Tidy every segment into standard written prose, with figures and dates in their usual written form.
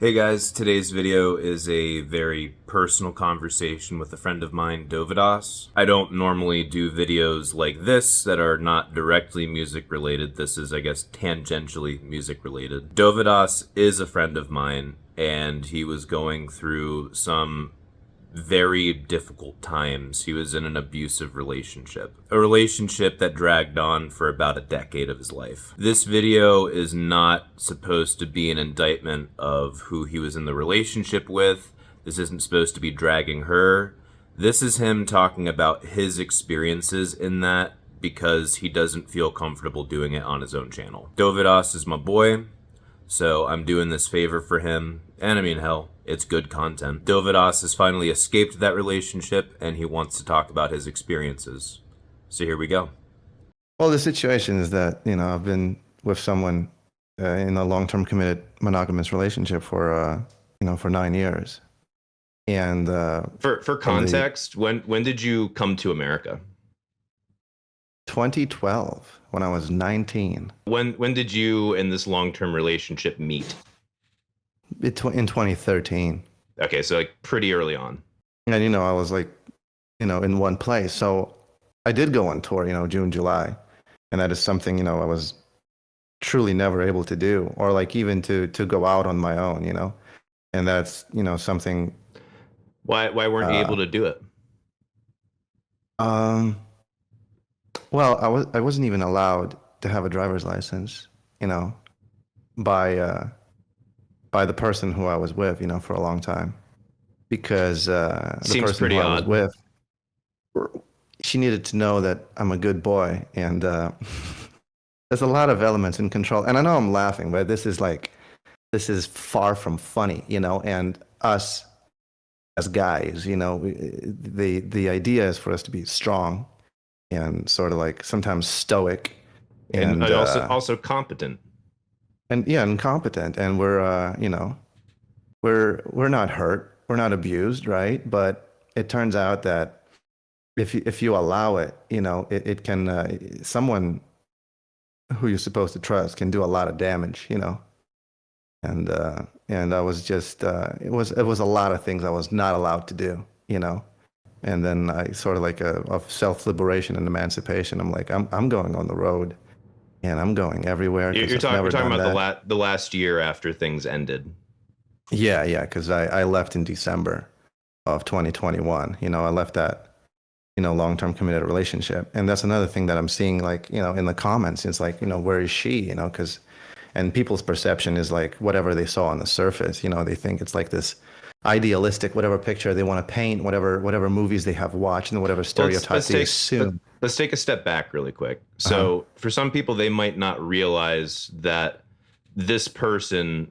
Hey guys, today's video is a very personal conversation with a friend of mine, Dovydas. I don't normally do videos like this that are not directly music related. This is, I guess, tangentially music related. Dovydas is a friend of mine, and he was going through some very difficult times. He was in an abusive relationship, a relationship that dragged on for about a decade of his life. This video is not supposed to be an indictment of who he was in the relationship with. This isn't supposed to be dragging her. This is him talking about his experiences in that because he doesn't feel comfortable doing it on his own channel. Dovydas is my boy, so I'm doing this favor for him, and I mean, hell, it's good content. Dovydas has finally escaped that relationship, and he wants to talk about his experiences. So here we go. Well, the situation is that, I've been with someone in a long-term committed monogamous relationship for 9 years. And For from the context, when did you come to America? 2012, when I was 19, When did you and this long-term relationship meet? in 2013. Okay, so like pretty early on. And, I was like, in one place. So I did go on tour, June, July. And that is something, I was truly never able to do, or like even to go out on my own, And that's, something. Why weren't you able Uh, to do it? um, well, I wasn't even allowed to have a driver's license, you know, by by the person who I was with, for a long time, because the Seems person who pretty I was odd. with, she needed to know that I'm a good boy, and there's a lot of elements in control. And I know I'm laughing, but this is far from funny, and us as guys, the idea is for us to be strong and sort of like sometimes stoic And and also competent. yeah, and competent, and we're we're not hurt, we're not abused, right? But it turns out that if you allow it, it can someone who you're supposed to trust can do a lot of damage, and I was just it was a lot of things I was not allowed to do, and then I sort of like of self-liberation and emancipation. I'm like, I'm going on the road, and I'm going everywhere You're, because you're, I've talk, you're never talking done about that. the last year after things ended. Yeah, because I left in December of 2021. I left that, long-term committed relationship. And that's another thing that I'm seeing, like, in the comments. It's like, where is she? Because, and people's perception is like whatever they saw on the surface. They think it's like this idealistic, whatever picture they want to paint, whatever movies they have watched, and whatever Well, let's stereotype let's they take let, assume. let's take a step back really quick. Uh-huh. So for some people, they might not realize that this person,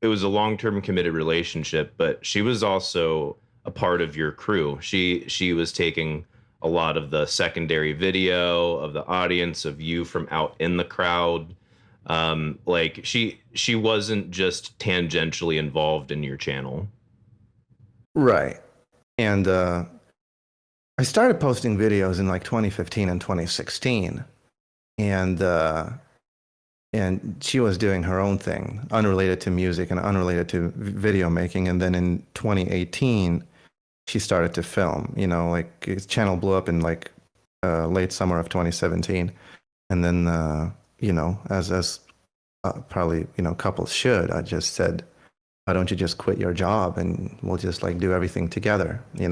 it was a long-term committed relationship, but she was also a part of your crew. She was taking a lot of the secondary video of the audience of you from out in the crowd. Like she wasn't just tangentially involved in your channel. Right. And I started posting videos in like 2015 and 2016. And she was doing her own thing, unrelated to music and unrelated to video making. And then in 2018, she started to film. Like his channel blew up in like late summer of 2017, and then as probably couples should, I just said, why don't you just quit your job and we'll just like do everything together, which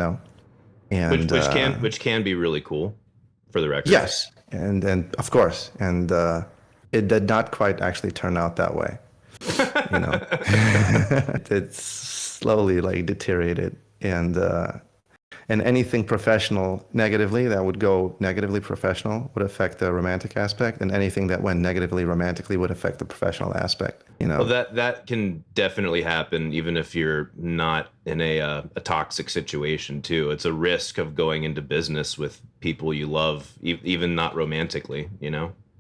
and which can which can be really cool, for the record. yes, and of course, and it did not quite actually turn out that way. you know it slowly like deteriorated, and anything professional negatively that would go negatively professional would affect the romantic aspect, and anything that went negatively romantically would affect the professional aspect. Well, that can definitely happen, even if you're not in a toxic situation too. It's a risk of going into business with people you love, even not romantically.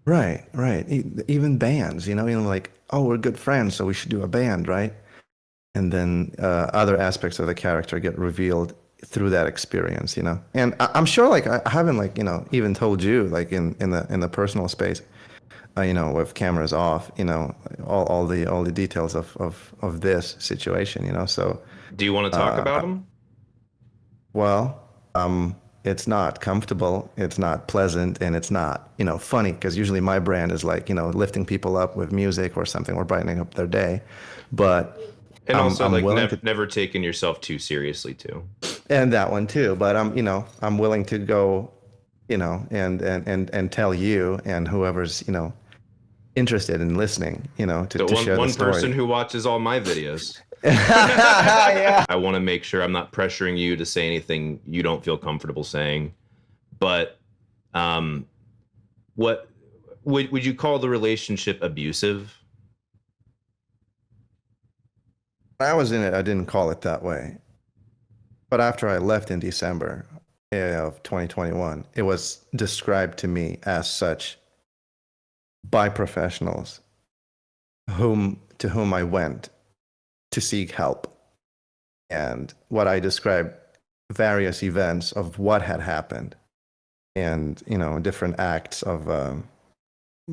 Right, right. Even bands, like, oh, we're good friends, so we should do a band, right? And then other aspects of the character get revealed through that experience. And I'm sure, like, I haven't, like, even told you, like, in the personal space, with cameras off, all the details of this situation, So, Do you want to talk about them? well, it's not comfortable, it's not pleasant, and it's not, funny, because usually my brand is like, lifting people up with music or something or brightening up their day. But And also, I'm like, willing to, never taking yourself too seriously, too. and that one too. But I'm willing to go, and tell you and whoever's, interested in listening, The to share the one person story. who watches all my videos. Yeah. I want to make sure I'm not pressuring you to say anything you don't feel comfortable saying. But what would you call the relationship abusive? When I was in it, I didn't call it that way. But after I left in December of 2021, it was described to me as such by professionals to whom I went to seek help. And what I described various events of what had happened and, different acts of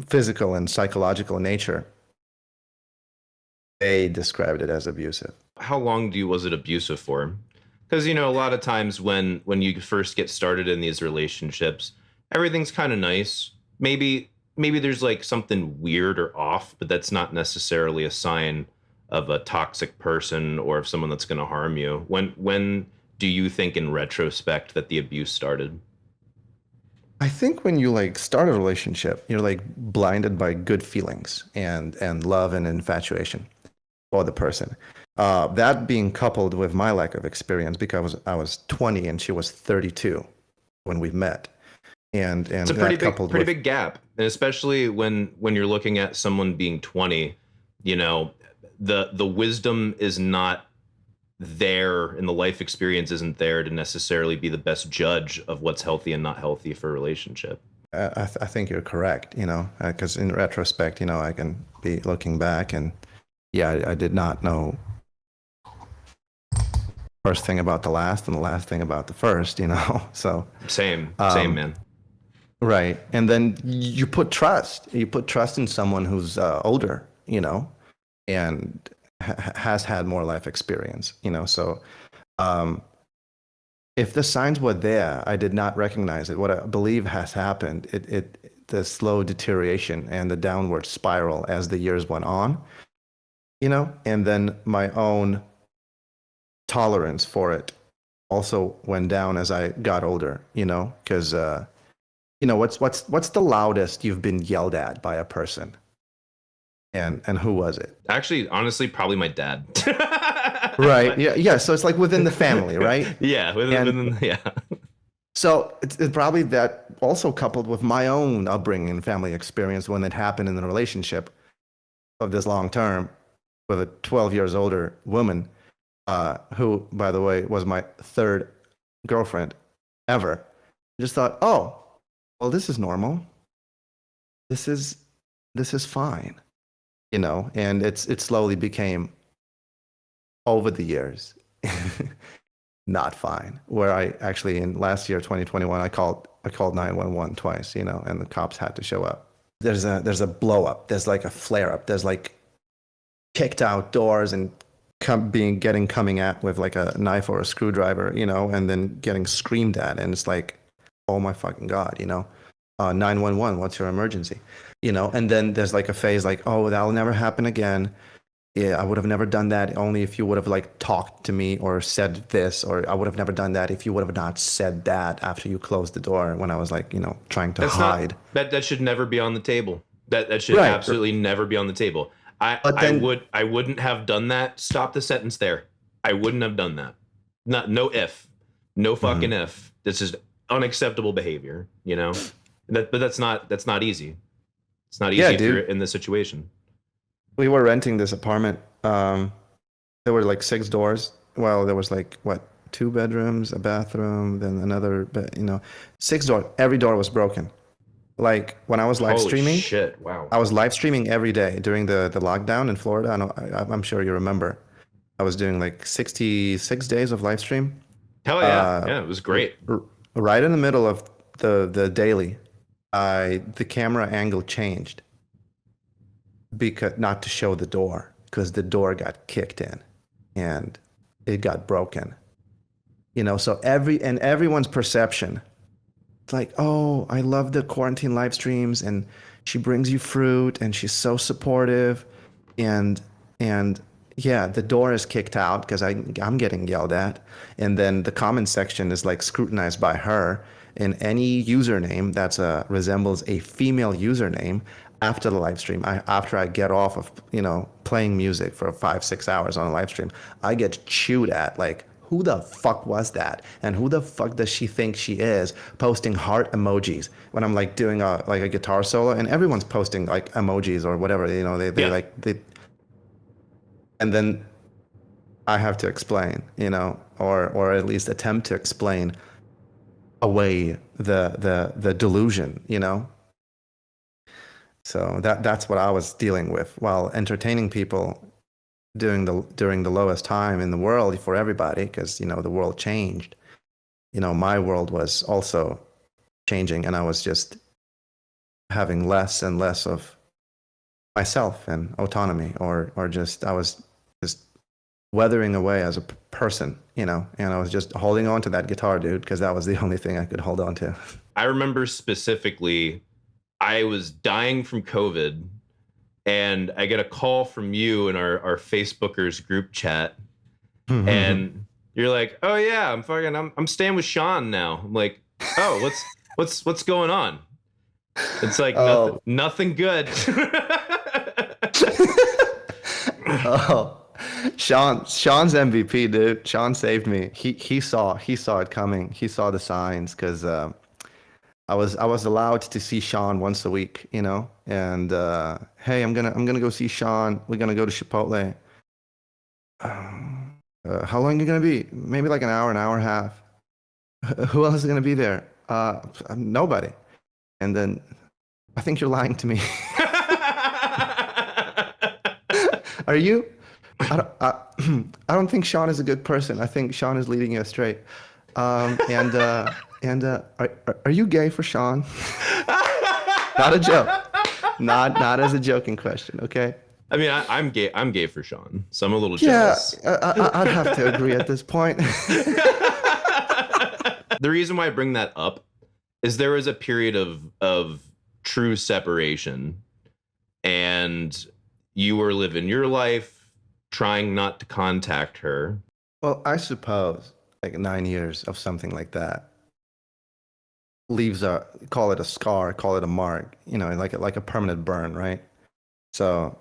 physical and psychological nature. They described it as abusive. How long was it abusive for? Because a lot of times when you first get started in these relationships, everything's kind of nice. Maybe there's like something weird or off, but that's not necessarily a sign of a toxic person or of someone that's going to harm you. When do you think in retrospect that the abuse started? I think when you like start a relationship, you're like blinded by good feelings and love and infatuation for the person. That being coupled with my lack of experience, because I was 20 and she was 32 when we met, and It's a pretty big gap, and especially when you're looking at someone being 20, the wisdom is not there, and the life experience isn't there to necessarily be the best judge of what's healthy and not healthy for a relationship. I think you're correct, because in retrospect, I can be looking back and yeah, I did not know first thing about the last and the last thing about the first, So Same, man. right, and then you put trust in someone who's older, and has had more life experience, So if the signs were there, I did not recognize it. What I believe has happened, the slow deterioration and the downward spiral as the years went on, and then my own tolerance for it also went down as I got older, because what's the loudest you've been yelled at by a person, and who was it? Actually, honestly, probably my dad. Right. Yeah. So it's like within the family, right? Yeah. Yeah. So it's probably that also coupled with my own upbringing and family experience when it happened in the relationship of this long term with a 12 years older woman, who, by the way, was my third girlfriend ever. I just thought, oh, well, this is normal. This is fine, and it slowly became over the years not fine. Where I actually in last year, 2021, I called 911 twice, and the cops had to show up. There's a blow up. There's like a flare up. There's like kicked out doors and coming at with like a knife or a screwdriver, and then getting screamed at, and it's like, oh my fucking god, 911, what's your emergency, and then there's like a phase like, oh, that'll never happen again. Yeah, I would have never done that only if you would have like talked to me or said this, or I would have never done that if you would have not said that after you closed the door when I was like, trying to hide. That should never be on the table. That should Right. absolutely never be on the table. I wouldn't have done that. Stop the sentence there. I wouldn't have done that. No fucking if. This is unacceptable behavior, but that's not easy. It's not easy if you're in this situation. We were renting this apartment. There were like 6 doors. Well, there was like 2 bedrooms, a bathroom, then another, 6 doors. Every door was broken. Like when I was live streaming, shit! Wow. I was live streaming every day during the lockdown in Florida. I'm sure you remember. I was doing like 66 days of live stream. Hell yeah! Yeah, it was great. Right in the middle of the daily, the camera angle changed, because not to show the door because the door got kicked in and it got broken. So everyone's perception, it's like, oh, I love the quarantine live streams and she brings you fruit and she's so supportive and and yeah, the door is kicked out because I'm getting yelled at, and then the comment section is like scrutinized by her, and any username that's resembles a female username after the live stream, after I get off of playing music for 5-6 hours on a live stream, I get chewed at like, who the fuck was that? And who the fuck does she think she is posting heart emojis when I'm like doing a guitar solo, and everyone's posting like emojis or whatever, and then I have to explain, or at least attempt to explain away the delusion. So that's what I was dealing with while entertaining people during the lowest time in the world for everybody, because the world changed. My world was also changing, and I was just having less and less of myself and autonomy, or just I was just weathering away as a person, and I was just holding on to that guitar, dude, because that was the only thing I could hold on to. I remember specifically, I was dying from COVID, and I get a call from you in our Facebookers group chat, and you're like, "Oh yeah, I'm staying with Sean now." I'm like, "Oh, what's going on?" It's like nothing good. Oh, Sean's MVP, dude. Sean saved me. He saw it coming. He saw the signs, because I was allowed to see Sean once a week, and hey, I'm gonna go see Sean. We're gonna go to Chipotle. How long are you gonna be? Maybe like an hour and a half. Who else is gonna be there? Nobody. And then, I think you're lying to me. Are you? I don't think Sean is a good person. I think Sean is leading you astray. Are you gay for Sean? Not a joke. Not as a joking question. Okay. I mean, I'm gay. I'm gay for Sean, so I'm a little jealous. Yeah, I'd have to agree at this point. The reason why I bring that up is there was a period of true separation, and you were living your life, trying not to contact her. Well, I suppose like 9 years of something like that leaves call it a scar, call it a mark, like a permanent burn, right? So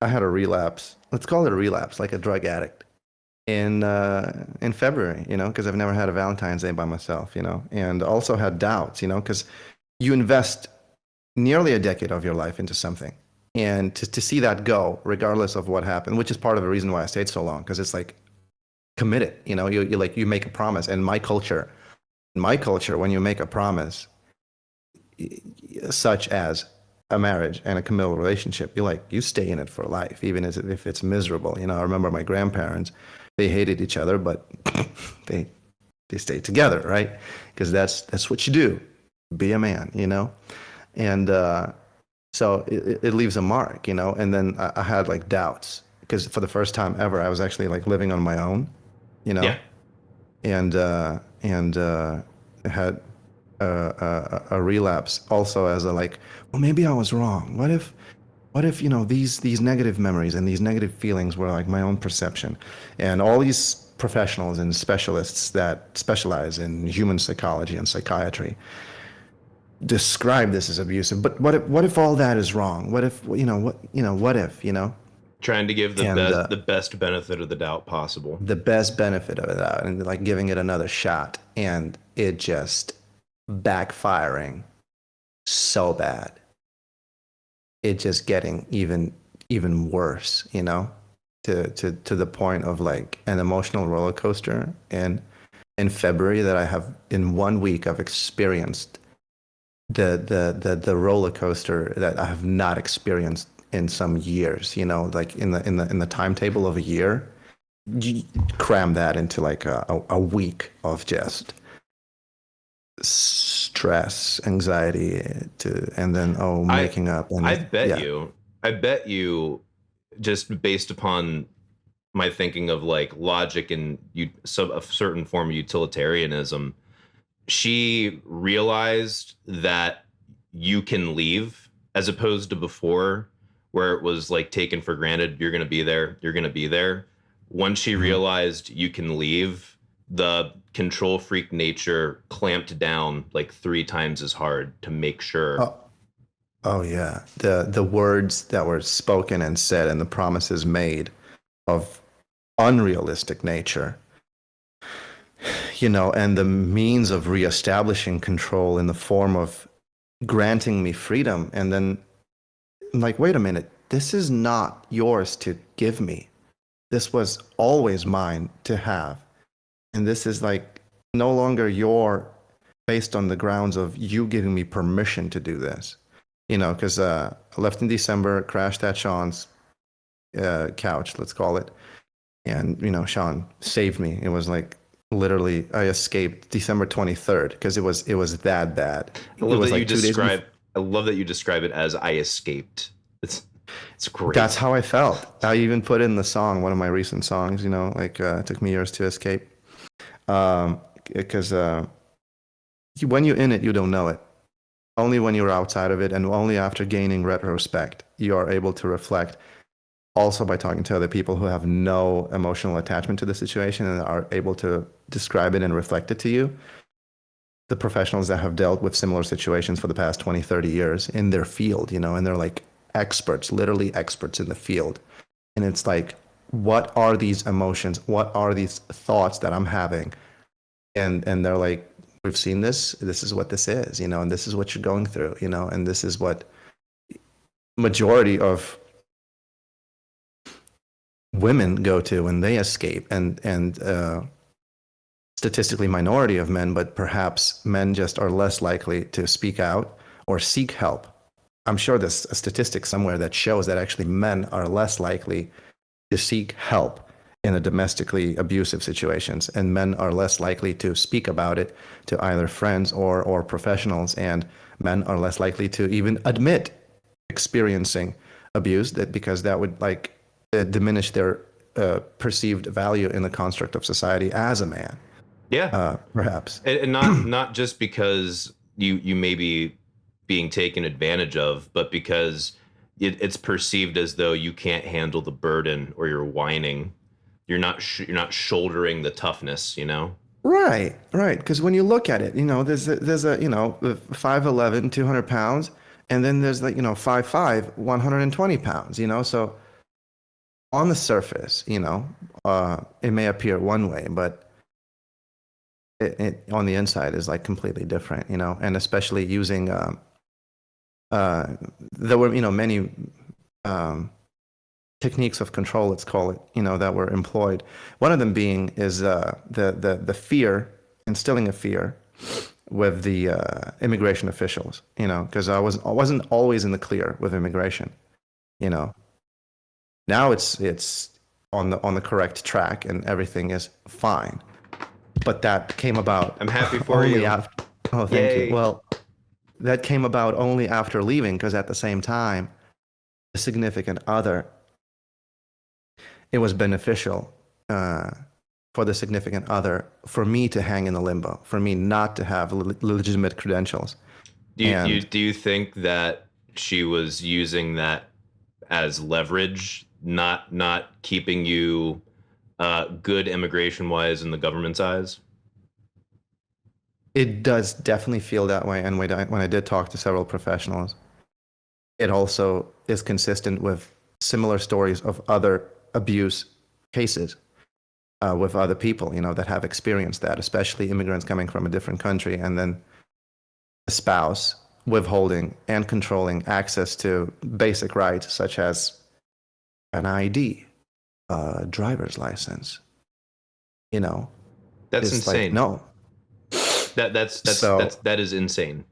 I had a relapse. Let's call it a relapse, like a drug addict, in February, because I've never had a Valentine's Day by myself, and also had doubts, because you invest nearly a decade of your life into something, and to see that go, regardless of what happened, which is part of the reason why I stayed so long, because it's like committed, you make a promise. And my culture, when you make a promise, such as a marriage and a committal relationship, you stay in it for life, even if it's miserable. I remember my grandparents, they hated each other, but they stayed together, right? Because that's what you do, be a man, and so it leaves a mark, and then I had like doubts, because for the first time ever, I was actually like living on my own, Yeah. and had a relapse also as well, maybe I was wrong. What if these negative memories and these negative feelings were like my own perception, and all these professionals and specialists that specialize in human psychology and psychiatry describe this as abusive. But what if all that is wrong? What if Trying to give the best benefit of the doubt possible. The best benefit of that, and like giving it another shot, and it just backfiring so bad. It just getting even worse, to the point of like an emotional roller coaster. And in February, that I have in 1 week, I've experienced the roller coaster that I have not experienced in some years, like in the timetable of a year. You cram that into like a week of just stress, anxiety, and then making up. And I bet you I bet you, just based upon my thinking of like logic and a certain form of utilitarianism, she realized that you can leave as opposed to before where it was like taken for granted, you're going to be there, you're going to be there. Once she realized you can leave, the control freak nature clamped down like 3 times as hard to make sure. Oh, oh yeah. The words that were spoken and said and the promises made of unrealistic nature, and the means of reestablishing control in the form of granting me freedom. And then, like, wait a minute, this is not yours to give me. This was always mine to have. And this is like no longer your, based on the grounds of you giving me permission to do this. Because I left in December, crashed at Sean's couch, let's call it. And, Sean saved me. It was like literally I escaped December 23rd because it was that bad. I love that you describe it as I escaped. It's great. That's how I felt. I even put in the song, one of my recent songs, it took me years to escape. Because when you're in it, you don't know it. Only when you're outside of it, and only after gaining retrospect, you are able to reflect. Also by talking to other people who have no emotional attachment to the situation and are able to describe it and reflect it to you. The professionals that have dealt with similar situations for the past 20, 30 years in their field, and they're like experts, literally experts in the field. And it's like, what are these emotions? What are these thoughts that I'm having? And they're like, we've seen this. This is what this is, and this is what you're going through, and this is what majority of women go to when they escape, and statistically minority of men, but perhaps men just are less likely to speak out or seek help. I'm sure there's a statistic somewhere that shows that actually men are less likely to seek help in a domestically abusive situations, and men are less likely to speak about it to either friends or professionals, and men are less likely to even admit experiencing abuse, because that would diminish their perceived value in the construct of society as a man. Yeah, perhaps, and not just because you may be being taken advantage of, but because it's perceived as though you can't handle the burden, or you're whining. You're not shouldering the toughness, Right. Because when you look at it, there's a 5'11", 200 pounds, and then there's 5'5", 120 pounds. So on the surface, it may appear one way, but it on the inside is like completely different, and especially using, there were, many techniques of control, let's call it, that were employed. One of them being is the fear, instilling a fear with the immigration officials, because I wasn't always in the clear with immigration, Now it's on the correct track and everything is fine. But that came about. I'm happy for you. Oh, thank you. Well, that came about only after leaving, because at the same time, a significant other, it was beneficial for the significant other for me to hang in the limbo, for me not to have legitimate credentials. Do you think that she was using that as leverage, not keeping you good immigration wise in the government's eyes? It does definitely feel that way. And when I did talk to several professionals, it also is consistent with similar stories of other abuse cases with other people, that have experienced that, especially immigrants coming from a different country, and then a spouse withholding and controlling access to basic rights such as an ID, driver's license. That's insane. No, that is insane.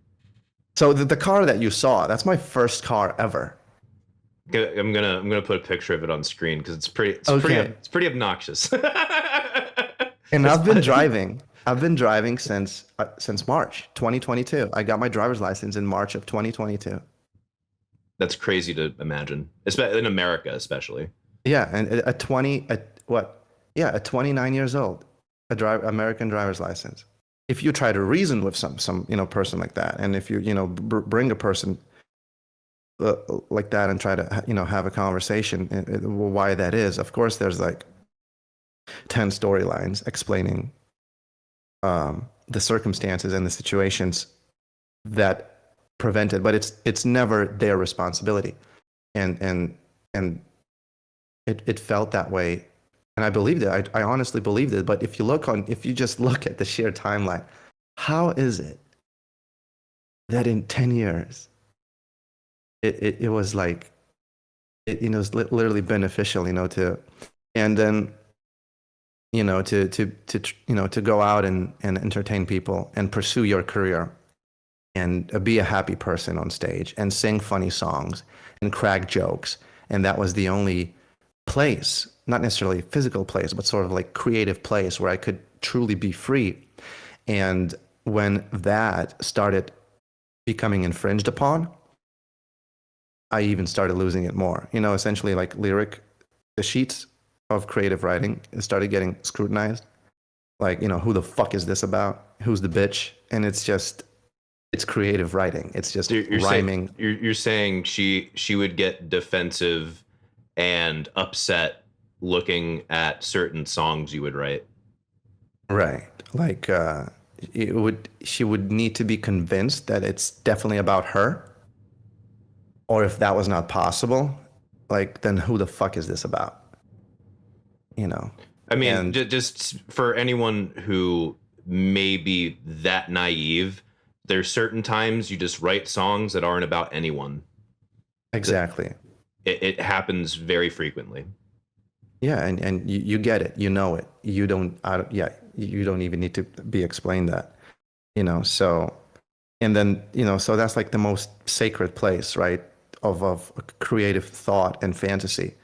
So the car that you saw, that's my first car ever. I'm gonna put a picture of it on screen because it's pretty obnoxious. And I've been driving since March 2022. I got my driver's license in March of 2022. That's crazy to imagine, especially in America, especially. Yeah, and at 20, at 29 years old, American driver's license. If you try to reason with some person like that, and if you bring a person like that and try to have a conversation, why that is, of course, there's like 10 storylines explaining the circumstances and the situations that prevented, but it's never their responsibility, and it felt that way, and I believed it. I honestly believed it. But if you just look at the sheer timeline, how is it that in 10 years it was like it was literally beneficial, and then to go out and entertain people and pursue your career and be a happy person on stage and sing funny songs and crack jokes. And that was the only place, not necessarily a physical place, but sort of like creative place where I could truly be free. And when that started becoming infringed upon, I even started losing it more. Essentially like the sheets of creative writing started getting scrutinized. Like, who the fuck is this about? Who's the bitch? And it's creative writing. It's just rhyming. You're saying she would get defensive and upset looking at certain songs you would write. Right. Like she would need to be convinced that it's definitely about her. Or if that was not possible, like, then who the fuck is this about? I mean, just for anyone who may be that naive, there's certain times you just write songs that aren't about anyone. Exactly. It happens very frequently. Yeah, and you get it, it. You don't even need to be explained that, so, and then, so that's like the most sacred place, right, of creative thought and fantasy,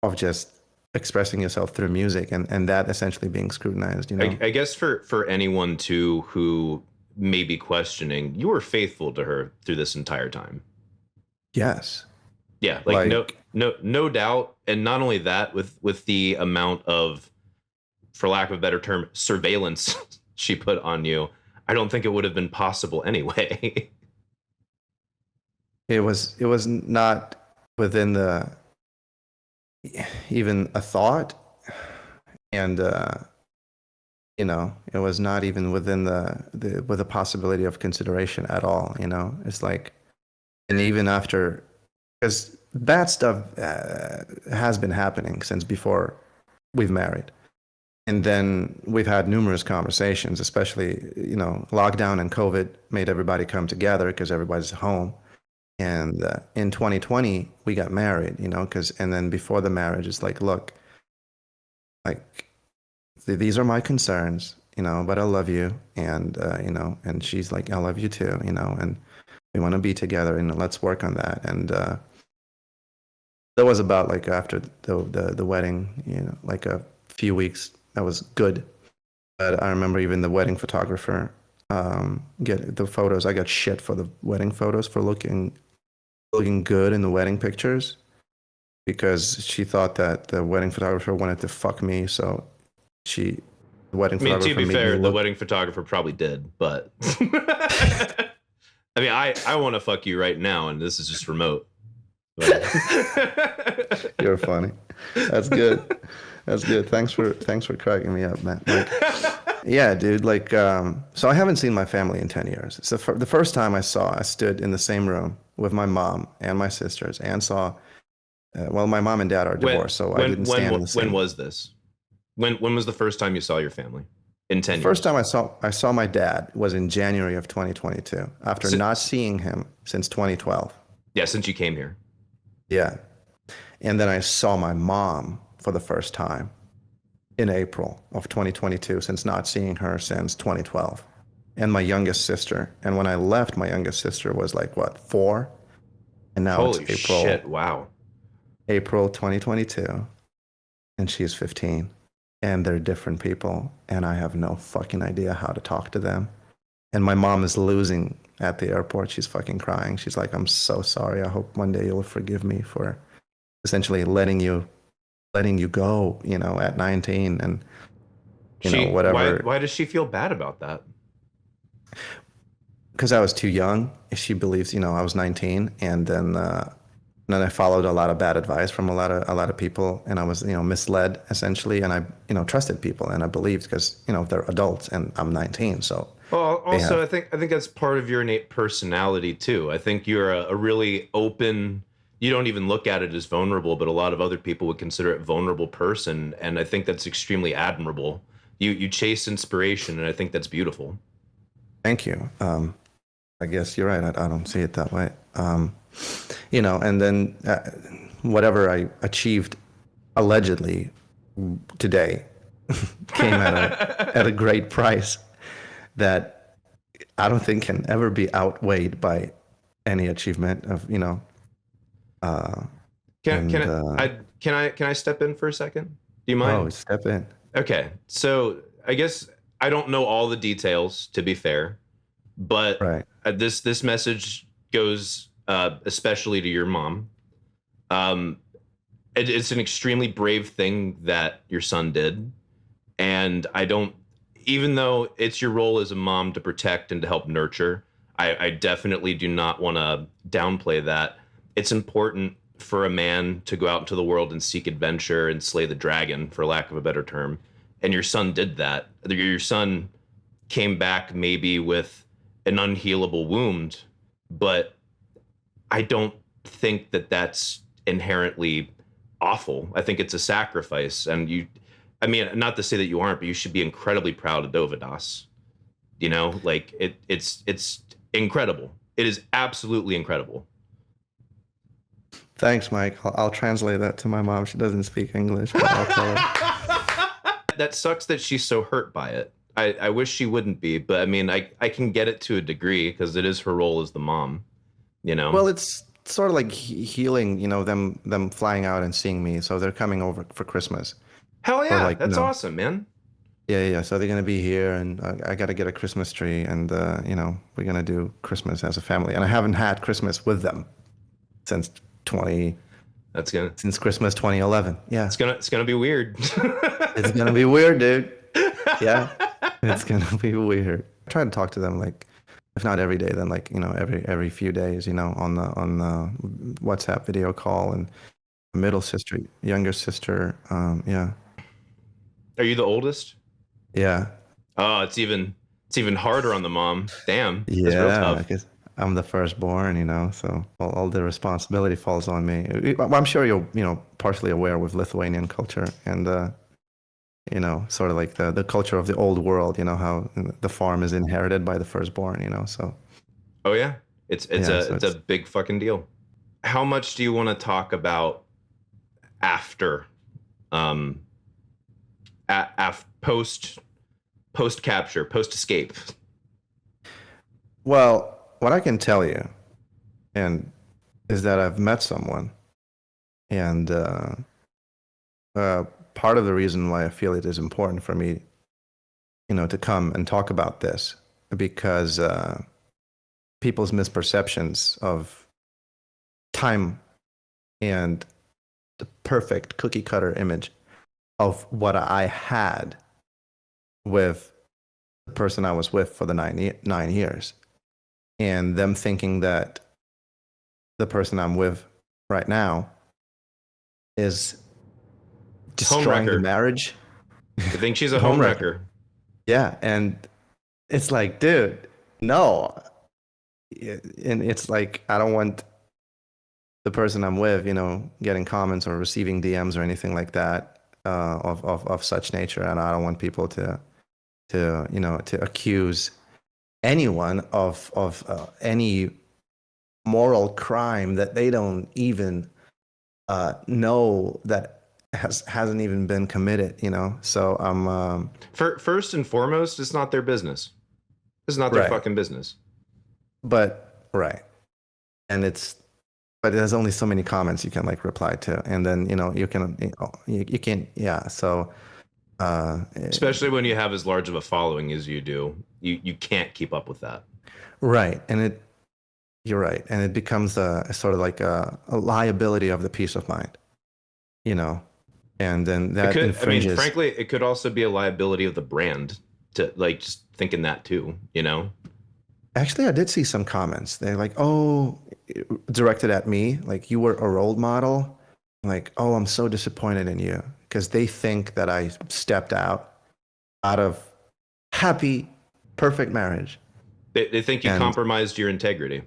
of just expressing yourself through music, and that essentially being scrutinized, I guess for anyone too who may be questioning, you were faithful to her through this entire time. Yes. Yeah, like no doubt. And not only that, with the amount of, for lack of a better term, surveillance she put on you, I don't think it would have been possible anyway. It was not within the even a thought, and it was not even within with the possibility of consideration at all. It's like, and even after, because bad stuff has been happening since before we've married. And then we've had numerous conversations, especially, lockdown and COVID made everybody come together because everybody's home. And in 2020, we got married, and then before the marriage, it's like, look, like, these are my concerns, but I love you. And, and she's like, I love you too, and we want to be together, and let's work on that. And that was about like after the wedding, like a few weeks. That was good. But I remember even the wedding photographer get the photos. I got shit for the wedding photos for looking good in the wedding pictures, because she thought that the wedding photographer wanted to fuck me. So the wedding photographer. To be fair, the wedding photographer probably did, but I mean, I want to fuck you right now, and this is just remote. You're funny. That's good. That's good. Thanks for cracking me up, man. Like, yeah, dude. Like, so I haven't seen my family in 10 years. So the first time I stood in the same room with my mom and my sisters and saw, well, my mom and dad are divorced, so I didn't stand in the same. When was this? When was the first time you saw your family in 10 years? First time I saw my dad was in January of 2022, after not seeing him since 2012. Yeah, since you came here. Yeah. And then I saw my mom for the first time in April of 2022, since not seeing her since 2012. And my youngest sister. And when I left, my youngest sister was like, what, 4? And now Holy it's April. Shit, wow. April 2022. And she's 15. And they're different people. And I have no fucking idea how to talk to them. And my mom is losing at the airport. She's fucking crying. She's like, I'm so sorry. I hope one day you'll forgive me for essentially letting you go, at 19 and, Why whatever. why does she feel bad about that? Because I was too young. She believes, I was 19, and then I followed a lot of bad advice from a lot of people, and I was, misled essentially, and I, trusted people, and I believed because, they're adults, and I'm 19, so Well, they also, have. I think that's part of your innate personality too. I think you're a really open. You don't even look at it as vulnerable, but a lot of other people would consider it vulnerable person, and I think that's extremely admirable. You chase inspiration, and I think that's beautiful. Thank you. I guess you're right. I don't see it that way. And then whatever I achieved allegedly today came at a great price that I don't think can ever be outweighed by any achievement of, Can and can can I step in for a second? Do you oh, mind? step in. Okay, so I guess I don't know all the details, to be fair, but Right. this message goes especially to your mom. Um, it's an extremely brave thing that your son did, and I don't. Even though it's your role as a mom to protect and to help nurture, I definitely do not want to downplay that. It's important for a man to go out into the world and seek adventure and slay the dragon, for lack of a better term. And your son did that. Your son came back maybe with an unhealable wound, but I don't think that that's inherently awful. I think it's a sacrifice. And I mean, not to say that you aren't, but you should be incredibly proud of Dovydas. Like it's incredible. It is absolutely incredible. Thanks, Mike. I'll translate that to my mom. She doesn't speak English, but I'll tell her. That sucks that she's so hurt by it. I wish she wouldn't be, but I mean, I can get it to a degree because it is her role as the mom, you know? Well, it's sort of like healing, them flying out and seeing me. So they're coming over for Christmas. Hell Or yeah, like, that's awesome, man. yeah, yeah. So they're gonna be here, and I got to get a Christmas tree, and we're gonna do Christmas as a family. And I haven't had Christmas with them since 20 That's gonna since Christmas 2011. Yeah, it's gonna be weird. it's gonna be weird, dude. Yeah, it's gonna be weird. I try to talk to them like, if not every day, then like every few days, on the WhatsApp video call, and middle sister, younger sister, yeah, Are you the oldest? yeah. Oh, it's even harder on the mom. Damn, that's real Yeah, tough. because I'm the firstborn, so all the responsibility falls on me. I'm sure you're, partially aware with Lithuanian culture and, sort of like the culture of the old world, how the farm is inherited by the firstborn, so Oh yeah, it's yeah, a so it's a big fucking deal. How much do you want to talk about after, um, post capture, post escape? well, what I can tell you and is that I've met someone, and uh, part of the reason why I feel it is important for me, to come and talk about this, because people's misperceptions of time and the perfect cookie cutter image of what I had with the person I was with for the 9 years, and them thinking that the person I'm with right now is destroying the Homewrecker. marriage. I think she's a Homewrecker. homewrecker. Yeah, and it's like, dude, no. And it's like, I don't want the person I'm with, getting comments or receiving DMs or anything like that, of such nature, and I don't want people to accuse anyone of any moral crime that they don't even know that hasn't even been committed. So I'm First and foremost, it's not their business. It's not their right, fucking business. but right, and but there's only so many comments you can like reply to, and then you can, yeah. So Especially when you have as large of a following as you do. you can't keep up with that. Right. And you're right. And it becomes a sort of like a liability of the peace of mind, you know, and then It that could, I mean, infringes. frankly, it could also be a liability of the brand to like just thinking that too, you know? Actually, I did see some comments. They're like, oh, directed at me, like you were a role model. Like, oh, I'm so disappointed in you because they think that I stepped out of happy, perfect marriage. They think you And compromised your integrity.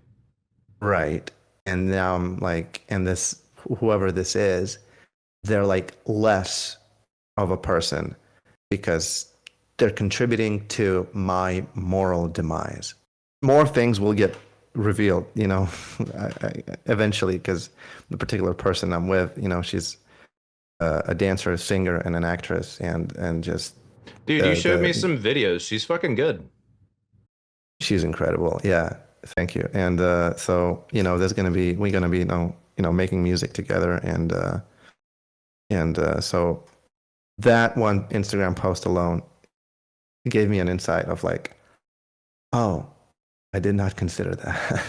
right. And now I'm like, and this, whoever this is, they're like less of a person because they're contributing to my moral demise. More things will get revealed, you know, eventually, because the particular person I'm with, you know, she's a dancer, a singer, and an actress, and just Dude, you showed me some videos. She's fucking good. she's incredible. Yeah, thank you. And so you know, we're gonna be making music together, and so that one Instagram post alone gave me an insight of like, oh, I did not consider that.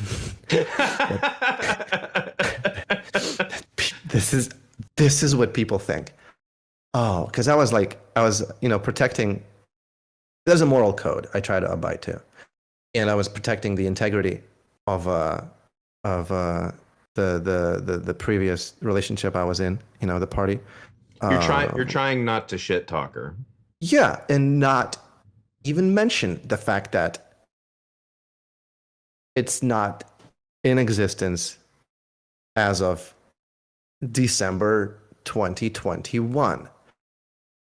This is what people think. Oh, because I was protecting. There's a moral code I try to abide to, and I was protecting the integrity of the previous relationship I was in. You know, the party. You're trying not to shit talk her. Yeah, and not even mention the fact that it's not in existence as of December 2021.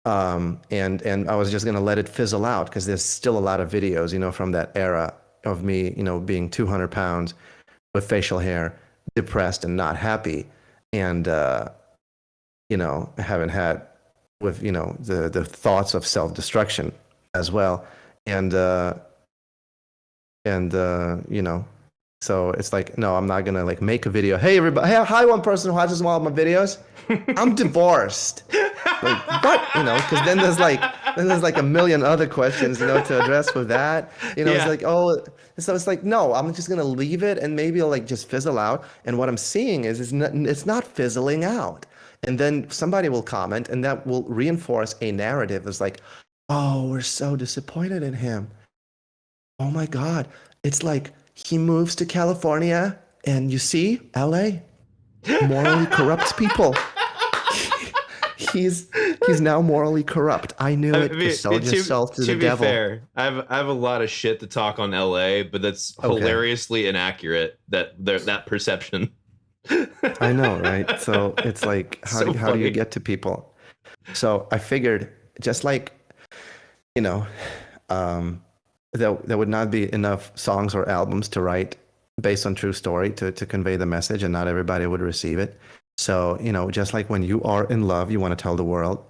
And I was just gonna let it fizzle out because there's still a lot of videos, you know, from that era of me, you know, being 200 pounds with facial hair, depressed and not happy, and you know, haven't had with the thoughts of self-destruction as well, and you know, so it's like, no, I'm not gonna like make a video. Hey everybody, hey, hi one person who watches all of my videos. I'm divorced. Like what? You know, because then there's like a million other questions, you know, to address with that. You know, Yeah. it's like, oh, so it's like, no, I'm just gonna leave it and maybe it'll like just fizzle out. And what I'm seeing is it's not fizzling out. And then somebody will comment and that will reinforce a narrative. It's like, oh, we're so disappointed in him. Oh my God. It's like he moves to California and you see, LA morally corrupts people. He's now morally corrupt. I knew it. Just sell yourself to the devil. To be fair, I have a lot of shit to talk on LA, but that's hilariously inaccurate, that perception. I know, right? So it's like, how do you get to people? So I figured, just like, you know, there would not be enough songs or albums to write based on true story to convey the message, and not everybody would receive it. So, you know, just like when you are in love, you want to tell the world.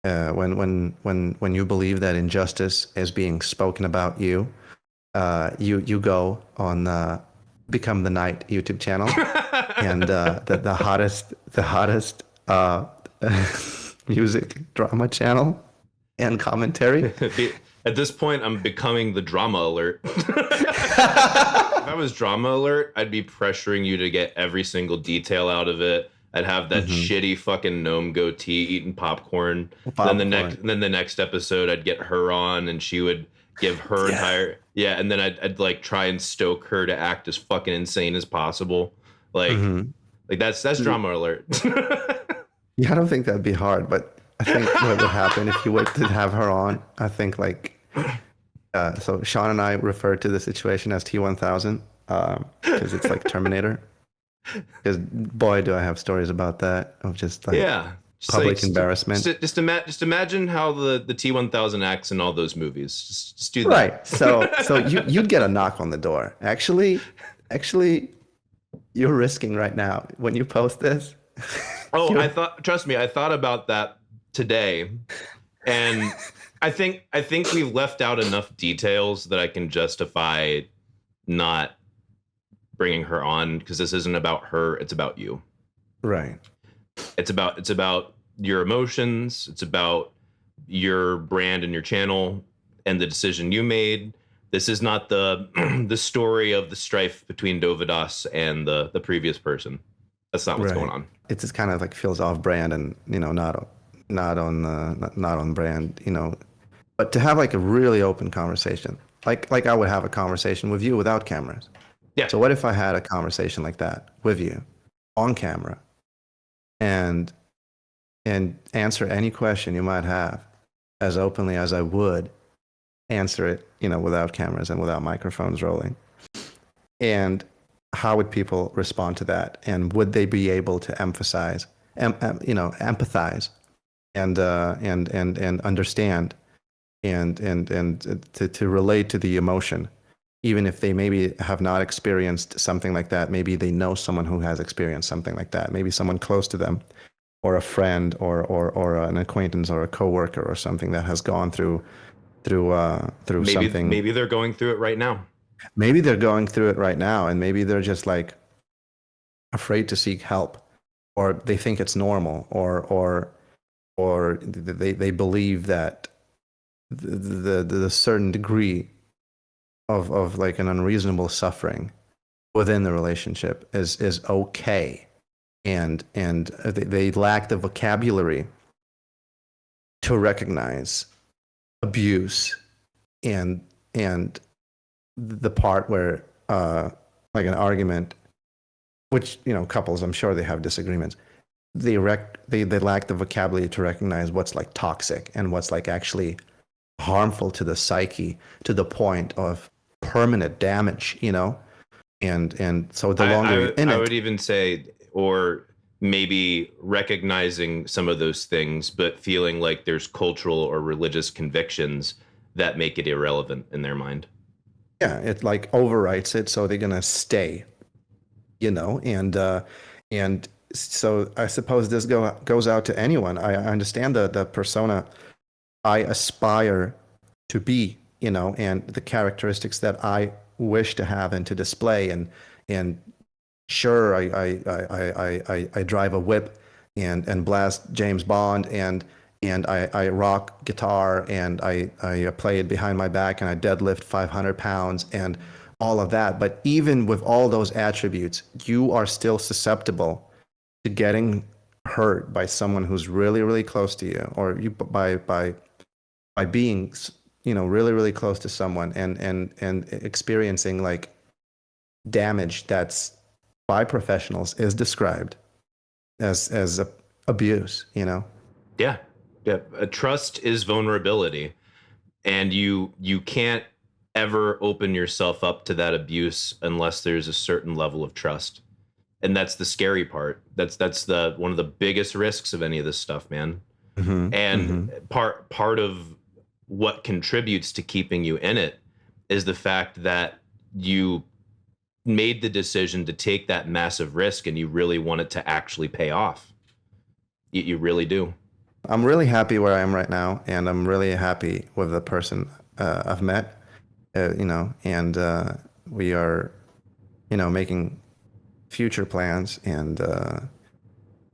When you believe that injustice is being spoken about you, you go on Become the Night YouTube channel, and the hottest music drama channel and commentary. At this point, I'm becoming the drama alert. If I was drama alert, I'd be pressuring you to get every single detail out of it. I'd have that shitty fucking gnome goatee eating popcorn. Then the next episode, I'd get her on, and she would give her entire and then I'd like try and stoke her to act as fucking insane as possible. Like that's drama alert. Yeah, I don't think that'd be hard, but I think what would happen if you were to have her on, I think like so Sean and I refer to the situation as T-1000 because it's like Terminator. Because boy, do I have stories about that of just like public embarrassment. Just imagine how the T-1000 acts in all those movies. Just do that. Right. So you'd get a knock on the door. Actually, you're risking right now when you post this. Oh, trust me, I thought about that today, and I think we've left out enough details that I can justify not bringing her on, because this isn't about her, it's about you. Right. It's about your emotions, it's about your brand and your channel and the decision you made. This is not the the story of the strife between Dovydas and the previous person. That's not what's going on. It just kind of like feels off brand and, you know, not on brand, you know. But to have like a really open conversation, like I would have a conversation with you without cameras. Yeah. So what if I had a conversation like that with you on camera and answer any question you might have as openly as I would answer it, you know, without cameras and without microphones rolling? And how would people respond to that? And would they be able to empathize and understand and to relate to the emotion, even if they maybe have not experienced something like that? Maybe they know someone who has experienced something like that. Maybe someone close to them, or a friend, or an acquaintance, or a coworker, or something that has gone through something. Maybe they're going through it right now. Maybe they're going through it right now, and maybe they're just like afraid to seek help, or they think it's normal, or they believe that the certain degree of like an unreasonable suffering within the relationship is okay, and they lack the vocabulary to recognize abuse and the part where like an argument, which, you know, couples, I'm sure they have disagreements, they lack the vocabulary to recognize what's like toxic and what's like actually harmful to the psyche, to the point of permanent damage, you know. And so the longer you're in it, I would even say, or maybe recognizing some of those things, but feeling like there's cultural or religious convictions that make it irrelevant in their mind. Yeah, it like overwrites it, so they're gonna stay, you know. And so I suppose this goes out to anyone. I understand the persona I aspire to be, you know, and the characteristics that I wish to have and to display. And sure, I drive a whip and blast James Bond, and I rock guitar, and I play it behind my back, and I deadlift 500 pounds and all of that. But even with all those attributes, you are still susceptible to getting hurt by someone who's really, really close to you, or you by being, you know, really, really close to someone and experiencing like damage that's by professionals is described as abuse, you know. Yeah. Trust is vulnerability, and you can't ever open yourself up to that abuse unless there's a certain level of trust. And that's the scary part. That's the one of the biggest risks of any of this stuff, man. Mm-hmm. And part of what contributes to keeping you in it is the fact that you made the decision to take that massive risk, and you really want it to actually pay off. You really do. I'm really happy where I am right now, and I'm really happy with the person I've met, you know, and we are, you know, making future plans, and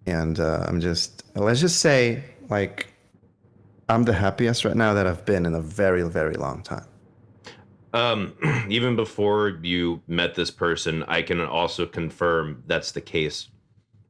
I'm just, let's just say, like, I'm the happiest right now that I've been in a very, very long time. Even before you met this person, I can also confirm that's the case.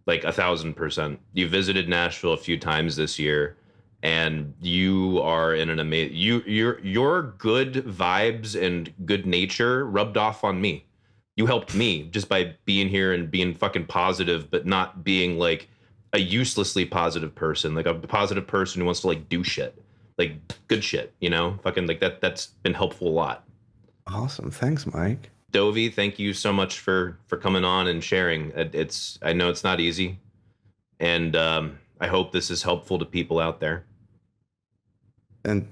Like 1,000%. You visited Nashville a few times this year, and you are in an amazing. Your good vibes and good nature rubbed off on me. You helped me just by being here and being fucking positive, but not being like a uselessly positive person, like a positive person who wants to like do shit, like good shit, you know, fucking like that. That's been helpful a lot. Awesome. Thanks, Mike. Dovey, thank you so much for coming on and sharing. I know it's not easy, and I hope this is helpful to people out there. And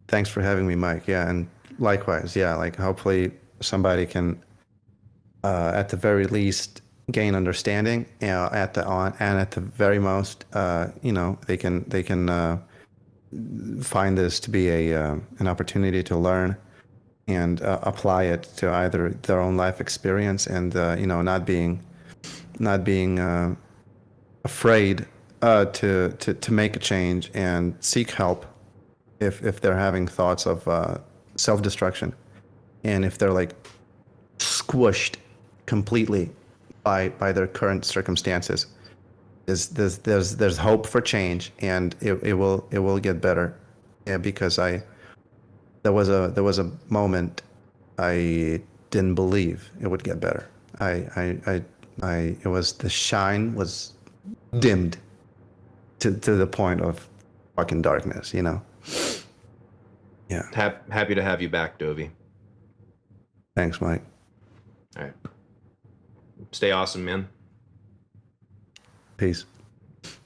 thanks for having me, Mike. Yeah, and likewise. Yeah, like hopefully somebody can, at the very least, gain understanding. At the very most, you know, they can find this to be an opportunity to learn and apply it to either their own life experience, and you know, not being afraid to make a change and seek help if they're having thoughts of self-destruction, and if they're like squished completely by their current circumstances, there's hope for change, and it will get better. Yeah, because there was a moment I didn't believe it would get better. It was, the shine was dimmed to the point of fucking darkness, you know. Yeah. Happy to have you back, Dovey. Thanks, Mike. All right. Stay awesome, man. Peace.